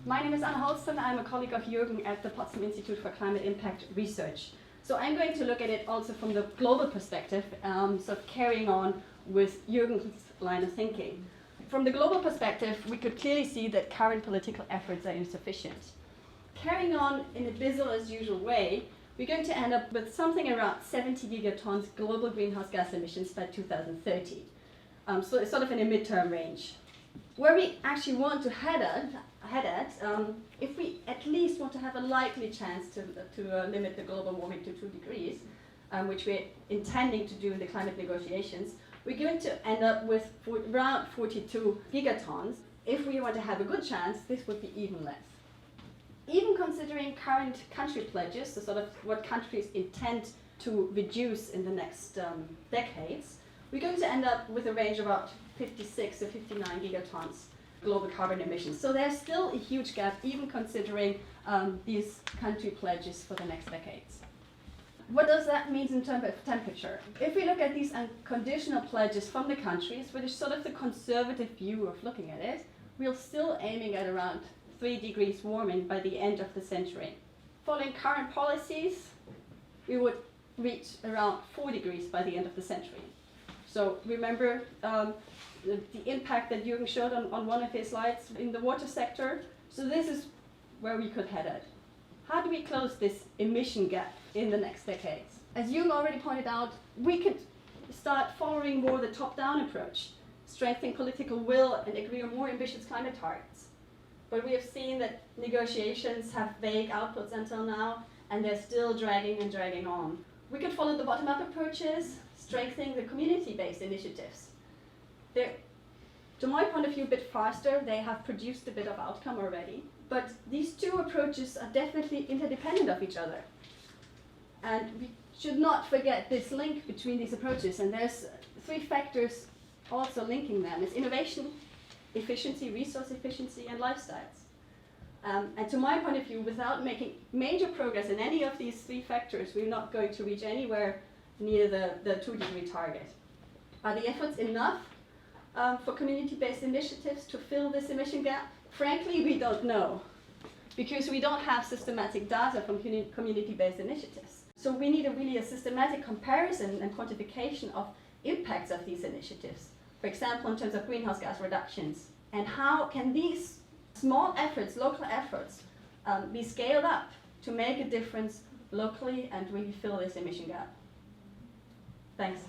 My name is Anna Holsten. I'm a colleague of Jürgen at the Potsdam Institute for Climate Impact Research. So I'm going to look at it also from the global perspective, sort of carrying on with Jürgen's line of thinking. From the global perspective, we could clearly see that current political efforts are insufficient. Carrying on in a business-as-usual way, we're going to end up with something around 70 gigatons global greenhouse gas emissions by 2030. So it's sort of in a midterm range. Where we actually want to head at, if we at least want to have a likely chance to limit the global warming to 2 degrees, which we're intending to do in the climate negotiations, we're going to end up with around 42 gigatons. If we want to have a good chance, this would be even less. Even considering current country pledges, so sort of what countries intend to reduce in the next decades, we're going to end up with a range of about 56 to 59 gigatons global carbon emissions. So there's still a huge gap, even considering these country pledges for the next decades. What does that mean in terms of temperature? If we look at these unconditional pledges from the countries, which is sort of the conservative view of looking at it, we're still aiming at around 3 degrees warming by the end of the century. Following current policies, we would reach around 4 degrees by the end of the century. So remember the impact that Jürgen showed on one of his slides in the water sector. So this is where we could head at. How do we close this emission gap in the next decades? As Jürgen already pointed out, we could start following more the top-down approach, strengthening political will and agree on more ambitious climate targets. But we have seen that negotiations have vague outputs until now, and they're still dragging and dragging on. We could follow the bottom-up approaches, strengthening the community-based initiatives. They're, to my point of view, a bit faster. They have produced a bit of outcome already. But these two approaches are definitely interdependent of each other. And we should not forget this link between these approaches. And there's 3 factors also linking them. It's innovation, efficiency, resource efficiency, and lifestyles. And to my point of view, without making major progress in any of these 3 factors, we're not going to reach anywhere near the 2-degree target. Are the efforts enough for community-based initiatives to fill this emission gap? Frankly, we don't know, because we don't have systematic data from community-based initiatives. So we need really a systematic comparison and quantification of impacts of these initiatives. For example, in terms of greenhouse gas reductions. And how can these small efforts, local efforts, be scaled up to make a difference locally and really fill this emission gap? Thanks.